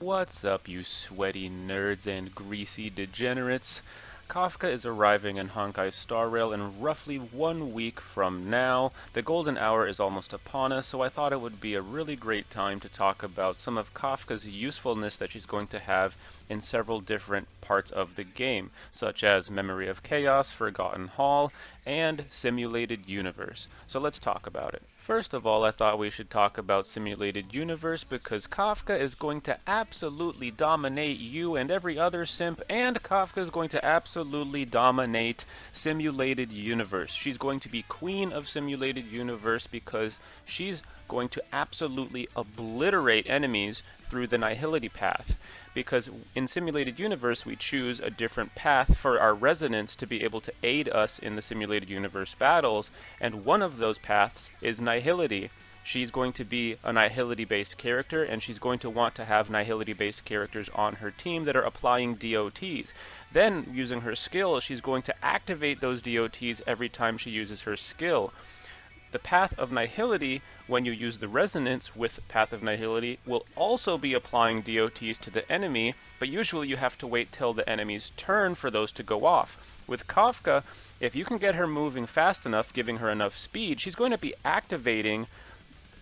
What's up, you sweaty nerds and greasy degenerates? Kafka is arriving in Honkai Star Rail in roughly 1 week from now. The golden hour is almost upon us, so I thought it would be a really great time to talk about some of Kafka's usefulness that she's going to have in several different parts of the game, such as Memory of Chaos, Forgotten Hall, and Simulated Universe. So let's talk about it. First of all, I thought we should talk about Simulated Universe because Kafka is going to absolutely dominate you and every other simp, and Kafka is going to absolutely dominate Simulated Universe. She's going to be queen of Simulated Universe because she's going to absolutely obliterate enemies through the Nihility path. Because in Simulated Universe we choose a different path for our resonance to be able to aid us in the Simulated Universe battles, and one of those paths is Nihility. She's going to be a Nihility-based character, and she's going to want to have Nihility-based characters on her team that are applying DOTs. Then, using her skill, she's going to activate those DOTs every time she uses her skill. The Path of Nihility, when you use the Resonance with Path of Nihility, will also be applying DOTs to the enemy, but usually you have to wait till the enemy's turn for those to go off. With Kafka, if you can get her moving fast enough, giving her enough speed, she's going to be activating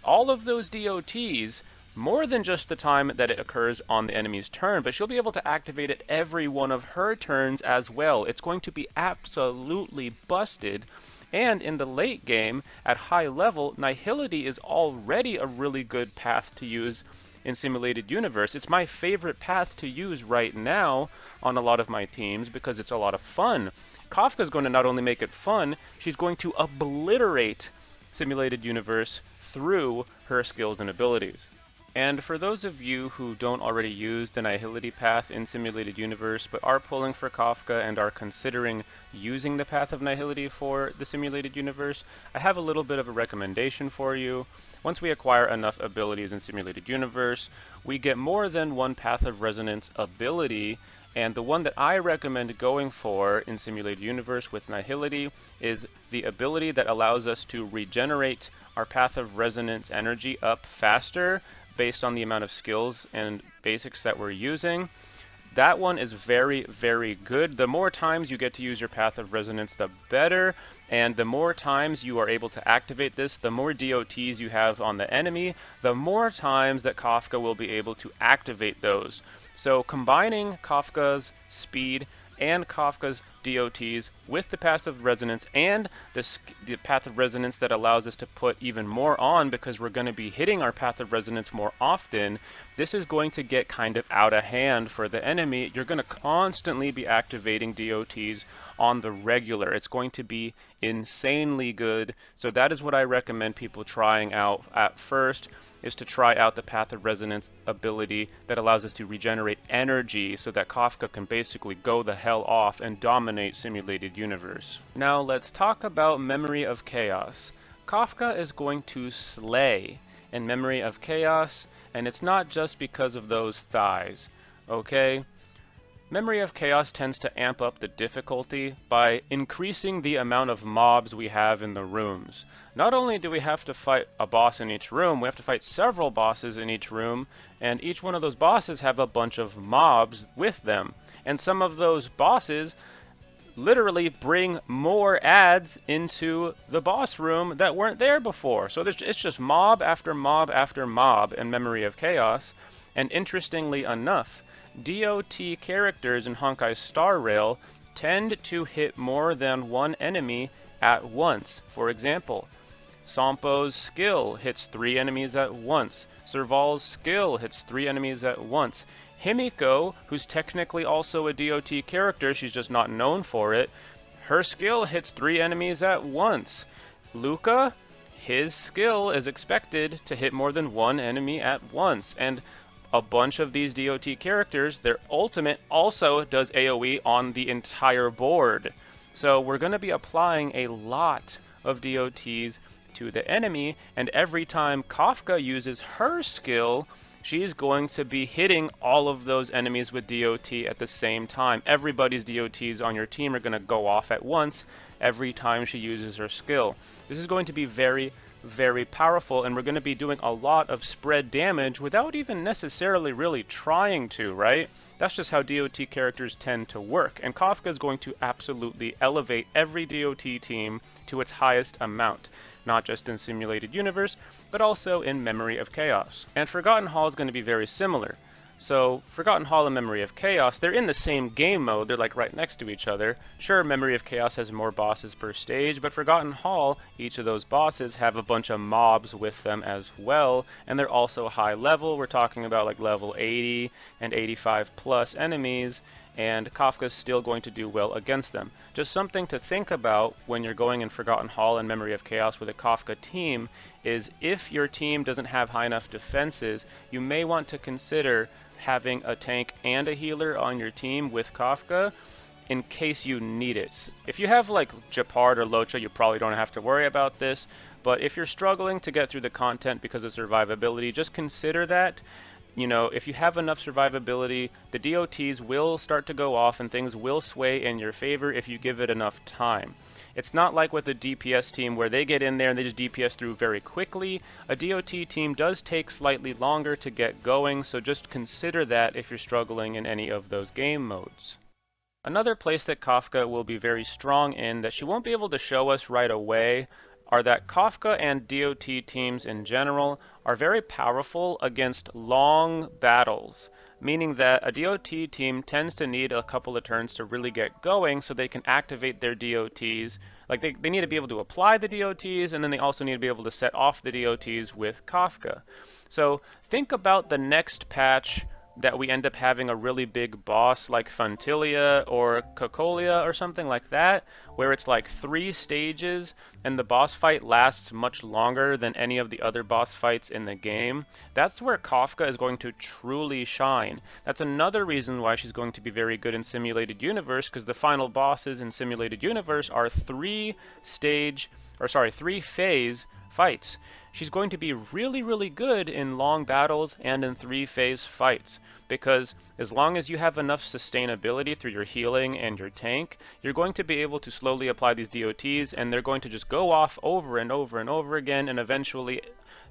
all of those DOTs more than just the time that it occurs on the enemy's turn, but she'll be able to activate it every one of her turns as well. It's going to be absolutely busted. And in the late game, at high level, Nihility is already a really good path to use in Simulated Universe. It's my favorite path to use right now on a lot of my teams because it's a lot of fun. Kafka is going to not only make it fun, she's going to obliterate Simulated Universe through her skills and abilities. And for those of you who don't already use the Nihility path in Simulated Universe but are pulling for Kafka and are considering using the Path of Nihility for the Simulated Universe, I have a little bit of a recommendation for you. Once we acquire enough abilities in Simulated Universe, we get more than one Path of Resonance ability, and the one that I recommend going for in Simulated Universe with Nihility is the ability that allows us to regenerate our Path of Resonance energy up faster based on the amount of skills and basics that we're using. That one is very, very good. The more times you get to use your Path of Resonance, the better. And the more times you are able to activate this, the more DOTs you have on the enemy, the more times that Kafka will be able to activate those. So combining Kafka's speed and Kafka's DOTs with the Path of Resonance and the Path of Resonance that allows us to put even more on because we're going to be hitting our Path of Resonance more often, this is going to get kind of out of hand for the enemy. You're going to constantly be activating DOTs on the regular. It's going to be insanely good. So that is what I recommend people trying out at first, is to try out the Path of Resonance ability that allows us to regenerate energy so that Kafka can basically go the hell off and dominate Simulated Universe. Now let's talk about Memory of Chaos. Kafka is going to slay in Memory of Chaos, and it's not just because of those thighs, okay? Memory of Chaos tends to amp up the difficulty by increasing the amount of mobs we have in the rooms. Not only do we have to fight a boss in each room, we have to fight several bosses in each room, and each one of those bosses have a bunch of mobs with them. And some of those bosses literally bring more adds into the boss room that weren't there before. So it's just mob after mob after mob in Memory of Chaos. And interestingly enough, DOT characters in Honkai Star Rail tend to hit more than one enemy at once. For example, Sampo's skill hits 3 enemies at once. Serval's skill hits 3 enemies at once. Himiko, who's technically also a DOT character, she's just not known for it, her skill hits 3 enemies at once. Luca, his skill is expected to hit more than 1 enemy at once. And a bunch of these DOT characters, their ultimate also does AoE on the entire board. So we're going to be applying a lot of DOTs to the enemy, and every time Kafka uses her skill, she's going to be hitting all of those enemies with DOT at the same time. Everybody's DOTs on your team are going to go off at once every time she uses her skill. This is going to be very, very powerful, and we're going to be doing a lot of spread damage without even necessarily really trying to, right? That's just how DOT characters tend to work, and Kafka is going to absolutely elevate every DOT team to its highest amount, not just in Simulated Universe, but also in Memory of Chaos. And Forgotten Hall is going to be very similar. So, Forgotten Hall and Memory of Chaos, they're in the same game mode, they're like right next to each other. Sure, Memory of Chaos has more bosses per stage, but Forgotten Hall, each of those bosses have a bunch of mobs with them as well, and they're also high level. We're talking about like level 80 and 85 plus enemies, and Kafka's still going to do well against them. Just something to think about when you're going in Forgotten Hall and Memory of Chaos with a Kafka team is if your team doesn't have high enough defenses, you may want to consider having a tank and a healer on your team with Kafka in case you need it. If you have like Japard or Locha, you probably don't have to worry about this, but if you're struggling to get through the content because of survivability, just consider that. You know, if you have enough survivability, the DOTs will start to go off and things will sway in your favor if you give it enough time. It's not like with a DPS team where they get in there and they just DPS through very quickly. A DOT team does take slightly longer to get going, so just consider that if you're struggling in any of those game modes. Another place that Kafka will be very strong in that she won't be able to show us right away are that Kafka and DOT teams in general are very powerful against long battles, meaning that a DOT team tends to need a couple of turns to really get going so they can activate their DOTs. Like they need to be able to apply the DOTs, and then they also need to be able to set off the DOTs with Kafka. So think about the next patch that we end up having a really big boss like Funtilia or Cocolia or something like that, where it's like 3 stages and the boss fight lasts much longer than any of the other boss fights in the game. That's where Kafka is going to truly shine. That's another reason why she's going to be very good in Simulated Universe, because the final bosses in Simulated Universe are 3 phase fights. She's going to be really, really good in long battles and in 3-phase fights, because as long as you have enough sustainability through your healing and your tank, you're going to be able to slowly apply these DOTs, and they're going to just go off over and over and over again, and eventually,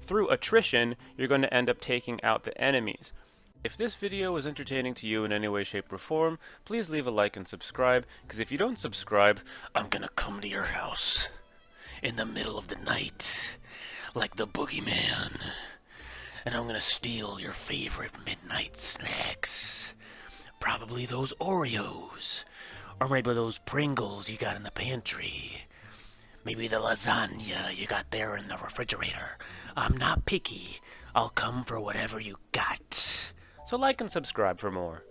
through attrition, you're going to end up taking out the enemies. If this video was entertaining to you in any way, shape, or form, please leave a like and subscribe, because if you don't subscribe, I'm gonna come to your house in the middle of the night, like the boogeyman, and I'm gonna steal your favorite midnight snacks. Probably those Oreos, or maybe those Pringles you got in the pantry. Maybe the lasagna you got there in the refrigerator. I'm not picky. I'll come for whatever you got. So like and subscribe for more.